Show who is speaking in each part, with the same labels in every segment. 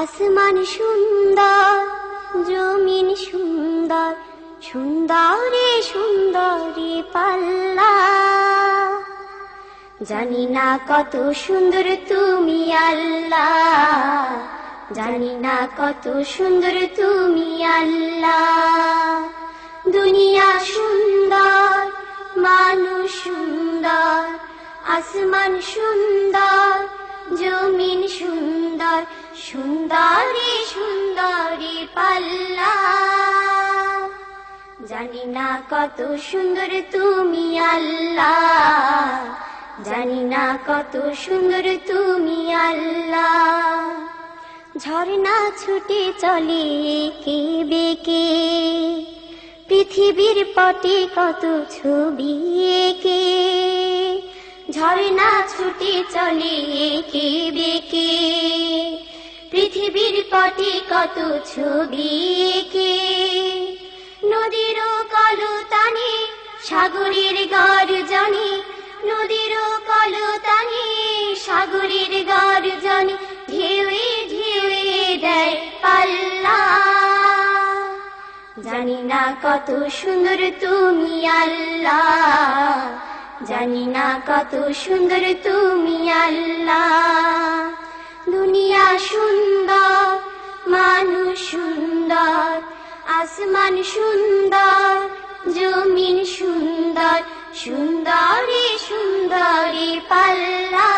Speaker 1: আসমান সুন্দর, জমিন সুন্দর, সুন্দরে সুন্দরে পাল্লা। জানি না কত সুন্দর তুমি আল্লাহ, জানি না কত সুন্দর তুমি আল্লাহ। দুনিয়া সুন্দর, মানুষ সুন্দর, আসমান সুন্দর, জমিন সুন্দর, সুন্দরে সুন্দরে পাল্লা। জানি না কত সুন্দর তুমি আল্লাহ, জানি না কত সুন্দর তুমি আল্লাহ। ঝর্ণা ছুটে চলে এঁকে বেঁকে, পৃথিবীর পটে কত ছবি এঁকে। ঝর্ণা ছুটে চলে এঁকে বেঁকে, পৃথিবীর পটে কত ছবি এঁকে। নদীর কলতানে সাগরের গর্জনে, নদীর কলতানে সাগরের গর্জনে, ঢেউয়ে ঢেউয়ে দেয় পাল্লা। জানি না কত সুন্দর তুমি আল্লাহ, জানি না কত সুন্দর তুমি আল্লাহ। দুনিয়া সুন্দর, মানুষ সুন্দর, আসমান সুন্দর, জমিন সুন্দর, সুন্দরে সুন্দরে পাল্লা।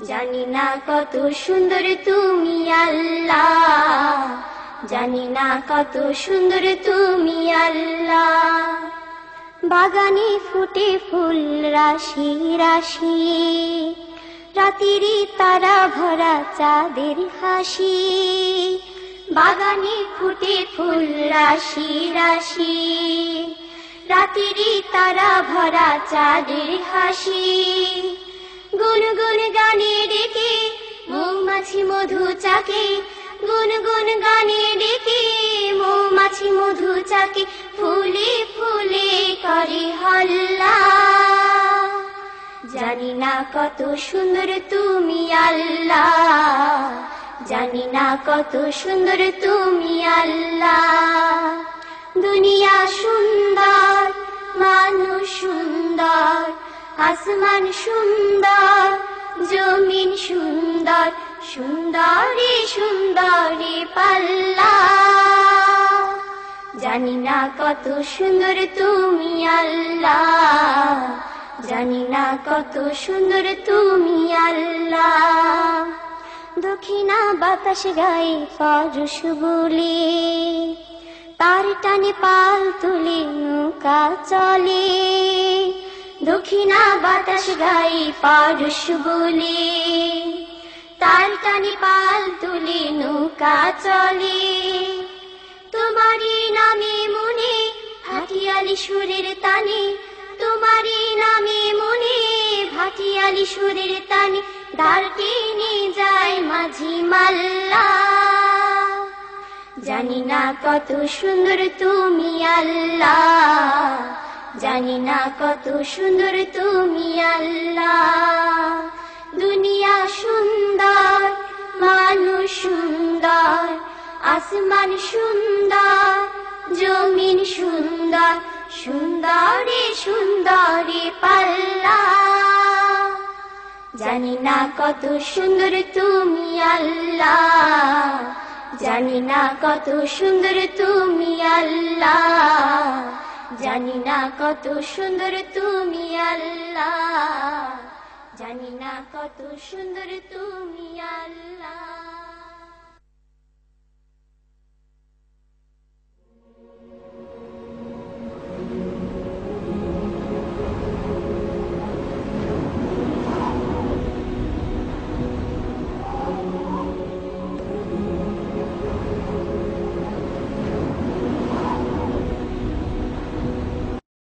Speaker 1: জানি না কত সুন্দর তুমি আল্লাহ, জানি না কত সুন্দর তুমি আল্লাহ। বাগানে ফুটে ফুল রাশি রাশি, রাতেরই তারা ভরা চাঁদের হাসি। বাগানে ফুটে ফুল রাশি রাশি, রাতেরই তারা ভরা চাঁদের হাসি। গুনগুন গানে ডেকে মৌমাছি মধু চাকে, গুনগুন গানে ডেকে মৌমাছি মধু চাকে, ফুলে ফুলে করে হল্লা। জানি না কত সুন্দর তুমি আল্লাহ, জানি না কত সুন্দর তুমি আল্লাহ। দুনিয়া সুন্দর, মানুষ সুন্দর, আসমান সুন্দর, জমিন সুন্দর, সুন্দরে সুন্দরে পাল্লা। জানি না কত সুন্দর তুমি আল্লাহ, জানি না কত সুন্দর তুমি আল্লাহ। দক্ষিণা বাতাস গায়ে পরশ বলে, তার টানে পাল তুলে নৌকা চলে। দক্ষিণা বাতাস গায়ে পরশ বলে, তার টানে পাল তুলে নৌকা চলে। তোমারই নামে মনে ভাটিয়ালি সুরের তানে, তোমারই নামে মনে ভাটিয়ালি সুরের তানে, দ্বার টেনে যায় মাঝি মাল্লা। জানি না কত সুন্দর তুমি আল্লাহ, জানি না কত সুন্দর তুমি আল্লাহ। দুনিয়া সুন্দর, মানুষ সুন্দর, আসমান সুন্দর, জমিন সুন্দর, সুন্দরে সুন্দরে পাল্লা। জানি না কত সুন্দর তুমি আল্লাহ, জানি না কত সুন্দর তুমি আল্লাহ, জানি না কত সুন্দর তুমি আল্লাহ, জানি না কত সুন্দর তুমি আল্লাহ।